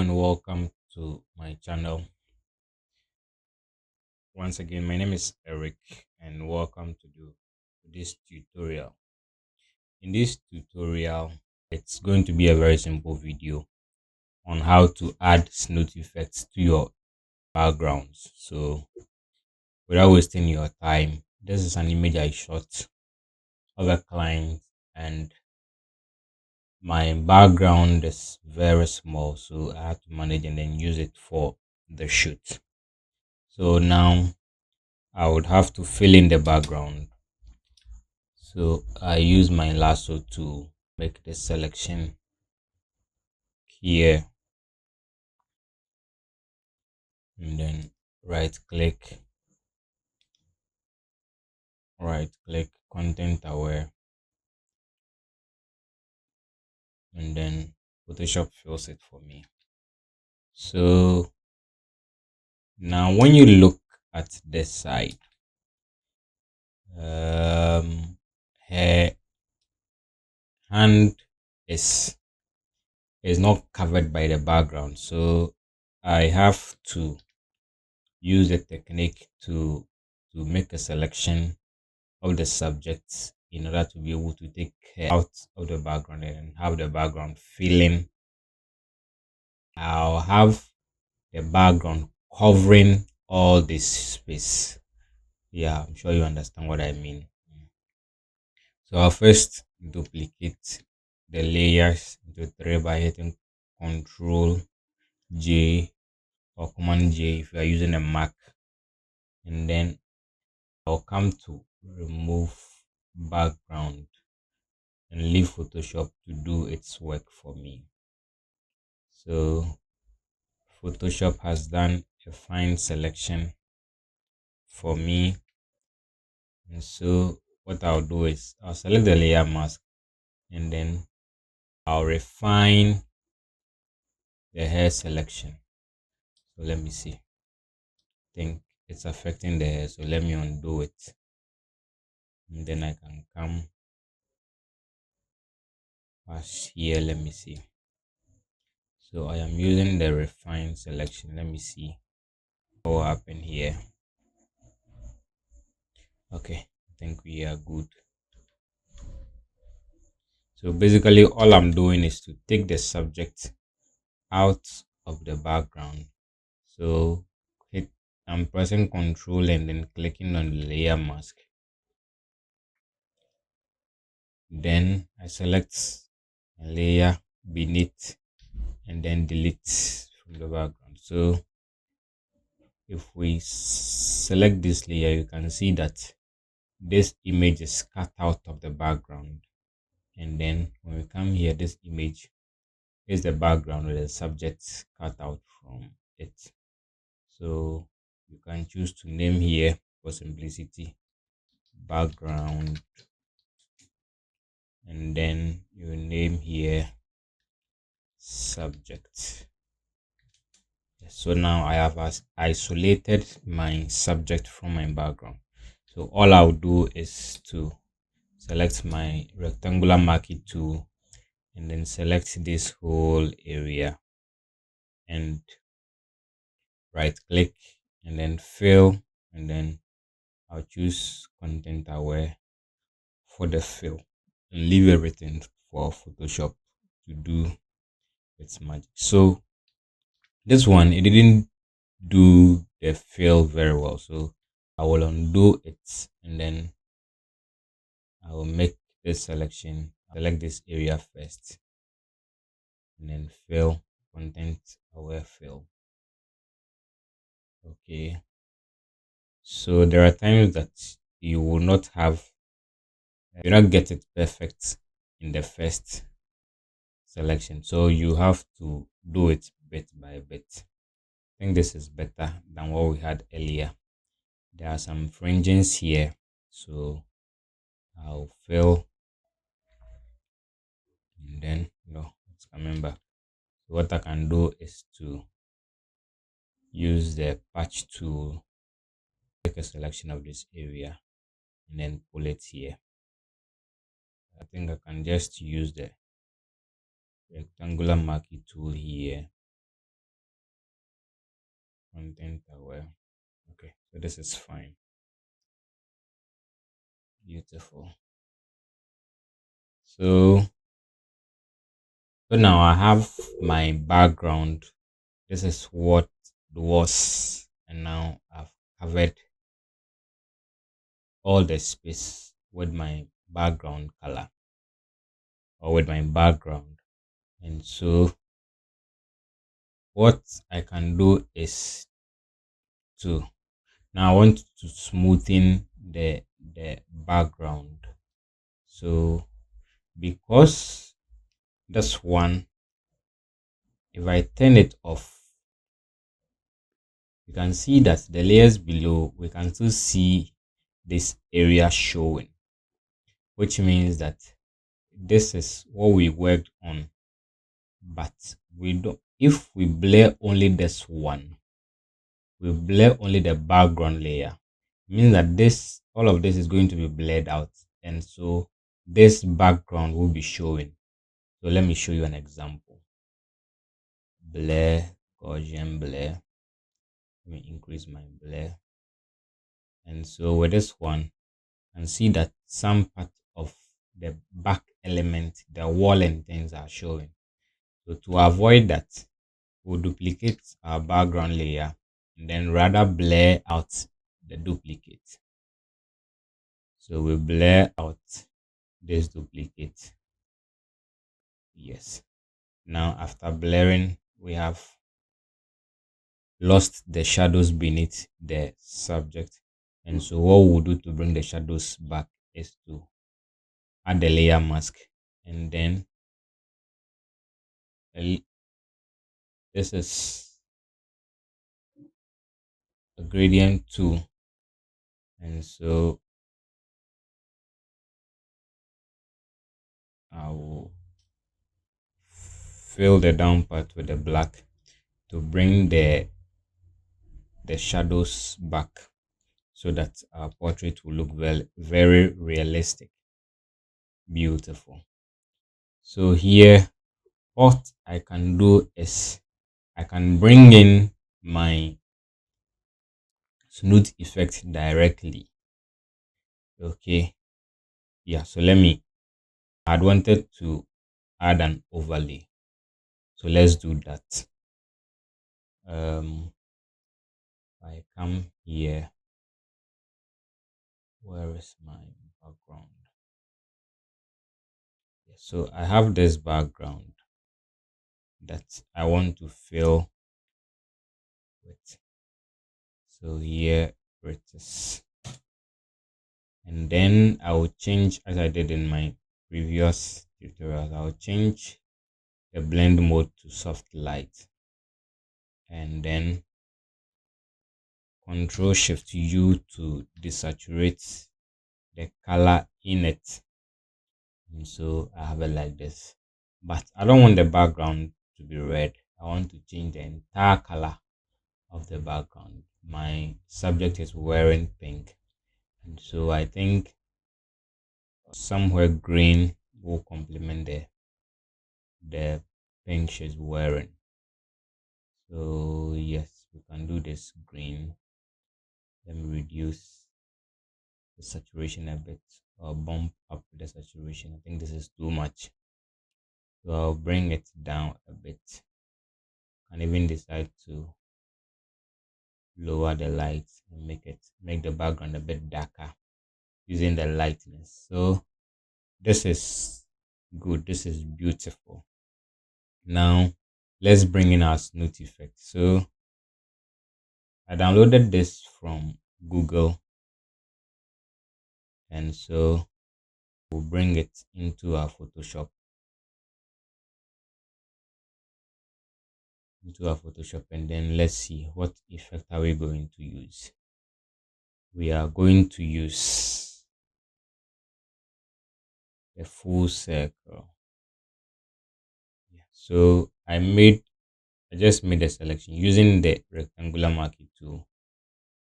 and welcome to my channel. Once again, my name is Eric and welcome to this tutorial. In this tutorial, it's going to be a very simple video on how to add Snooth Effects to your backgrounds. So without wasting your time, this is an image I shot of a client and my background is very small, so I had to manage and then use it for the shoot. So now I would have to fill in the background. So I use my lasso to make the selection here and then right click content aware, and then Photoshop fills it for me. So now when you look at this side, her hand is not covered by the background, so I have to use a technique to make a selection of the subjects in order to be able to take care out of the background and have the background filling. I'll have the background covering all this space. Yeah, I'm sure you understand what I mean. So I'll first duplicate the layers into three by hitting Control J or Command J if you are using a Mac, and then I'll come to remove background and leave Photoshop to do its work for me. So Photoshop has done a fine selection for me. And so what I'll do is I'll select the layer mask and then I'll refine the hair selection. So let me see. I think it's affecting the hair. So let me undo it. And then I can come past here. Let me see. So I am using the refine selection. Let me see what will happen here. Okay, I think we are good. So basically all I'm doing is to take the subject out of the background. So I'm pressing Control and then clicking on the layer mask. Then I select a layer beneath and then delete from the background. So if we select this layer, you can see that this image is cut out of the background. And then when we come here, this image is the background with the subject cut out from it. So you can choose to name here for simplicity background, and then you name here subject. So now I have isolated my subject from my background. So all I'll do is to select my rectangular marquee tool and then select this whole area and right click and then fill, and then I'll choose content aware for the fill and leave everything for Photoshop to do its magic. So this one, it didn't do the fill very well, so I will undo it and then I will make this selection. Select this area first and then fill, content aware fill. Okay, so there are times that you will not have you not get it perfect in the first selection, so you have to do it bit by bit. I think this is better than what we had earlier. There are some fringings here, so I'll fill and then it's coming back. So what I can do is to use the patch tool, take a selection of this area and then pull it here. I think I can just use the rectangular marquee tool here content aware. Okay, so this is fine. Beautiful. So so now I have my background. This is what it was, and now I've covered all the space with my background color or with my background. And so what I can do is to now I want to smoothen the background. So because this one, if I turn it off, you can see that the layers below we can still see this area showing, which means that this is what we worked on. But we don't, if we blur only this one, we blur only the background layer, it means that this all of this is going to be blurred out, and so this background will be showing. So let me show you an example. Blur, Gaussian blur. Let me increase my blur. And so with this one, you can see that some part of the back element, the wall and things are showing. So to avoid that, we'll duplicate our background layer and then rather blur out the duplicate. So we blur out this duplicate. Yes. Now after blurring, we have lost the shadows beneath the subject. And so what we'll do to bring the shadows back is to add the layer mask, and then this is a gradient tool, and so I will fill the down part with the black to bring the shadows back so that our portrait will look very realistic. Beautiful. So here what I can do is I can bring in my smooth effect directly. Okay, yeah, so let me, I'd wanted to add an overlay, so let's do that. I come here, where is my background? Yeah, so I have this background that I want to fill with, so here it is, and then I will change, as I did in my previous tutorials, I'll change the blend mode to soft light, and then Control Shift U to desaturate the color in it. And so I have it like this, but I don't want the background to be red. I want to change the entire color of the background. My subject is wearing pink, and so I think somewhere green will complement the pink she's wearing. So yes, we can do this green. Let me reduce the saturation a bit, or bump up the saturation. I think this is too much, so I'll bring it down a bit, and even decide to lower the light and make the background a bit darker using the lightness. So this is good, this is beautiful. Now let's bring in our smooth effect. So I downloaded this from Google, and so we'll bring it into our Photoshop, and then let's see what effect are we going to use. We are going to use a full circle. Yeah. So I just made a selection using the rectangular marquee tool.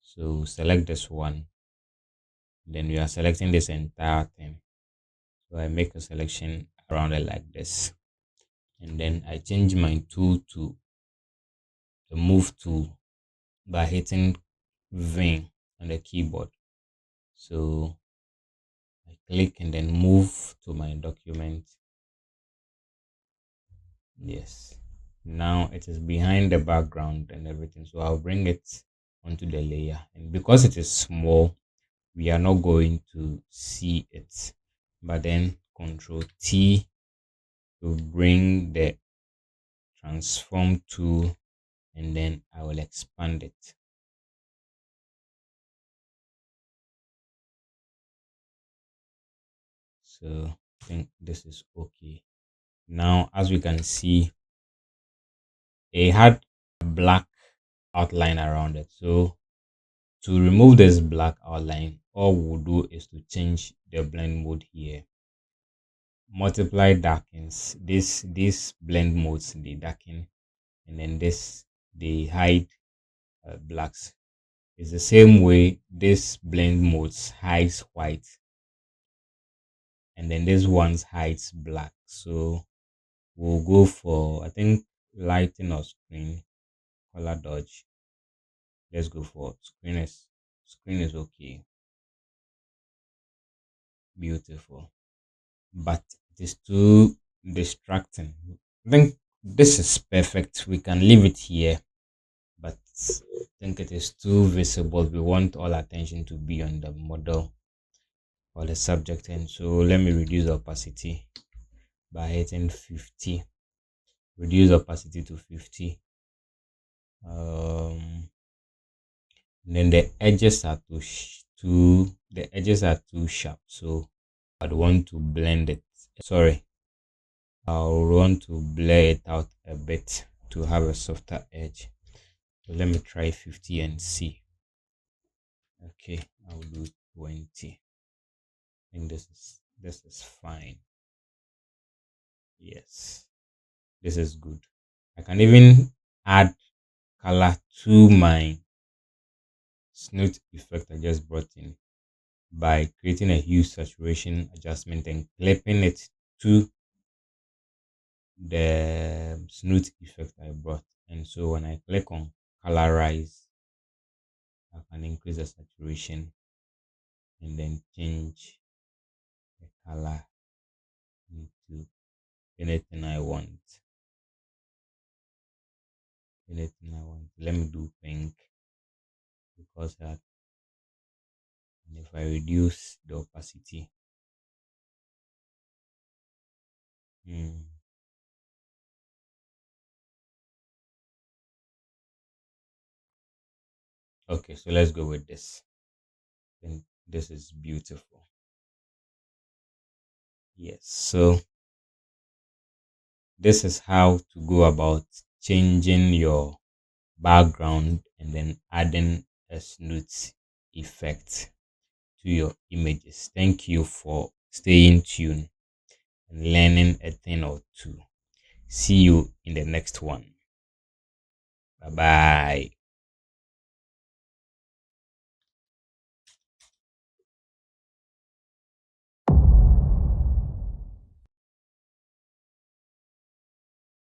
So select this one, then we are selecting this entire thing. So I make a selection around it like this, and then I change my tool to the move tool, by hitting V on the keyboard. So I click and then move to my document. Yes. Now it is behind the background and everything. So I'll bring it onto the layer. And because it is small, we are not going to see it. But then Control T to bring the transform tool, and then I will expand it. So I think this is okay. Now, as we can see, it had a black outline around it. So to remove this black outline, all we'll do is to change the blend mode here. Multiply darkens. This blend modes they darken, and then this they hide blacks. It's the same way this blend modes hides white, and then this one's hides black. So we'll go for, I think, lighting or screen color dodge. Let's go for screen is okay. Beautiful, but it is too distracting. I think this is perfect. We can leave it here, but I think it is too visible. We want all attention to be on the model or the subject, and so let me reduce opacity by hitting 50. Reduce opacity to 50. Then the edges are too sharp, so I'd want to blend it. Sorry, I'll want to blur it out a bit to have a softer edge. So let me try 50 and see. Okay, I'll do 20. I think this is fine. Yes, this is good. I can even add color to my Snooth effect I just brought in by creating a hue saturation adjustment and clipping it to the Snooth effect I brought. And so when I click on colorize, I can increase the saturation and then change the color into anything I want. Anything I want. Let me do pink because that, and if I reduce the opacity, hmm, okay, so let's go with this. And this is beautiful. Yes, so this is how to go about changing your background and then adding a smooth effect to your images. Thank you for staying tuned and learning a thing or two. See you in the next one. Bye bye.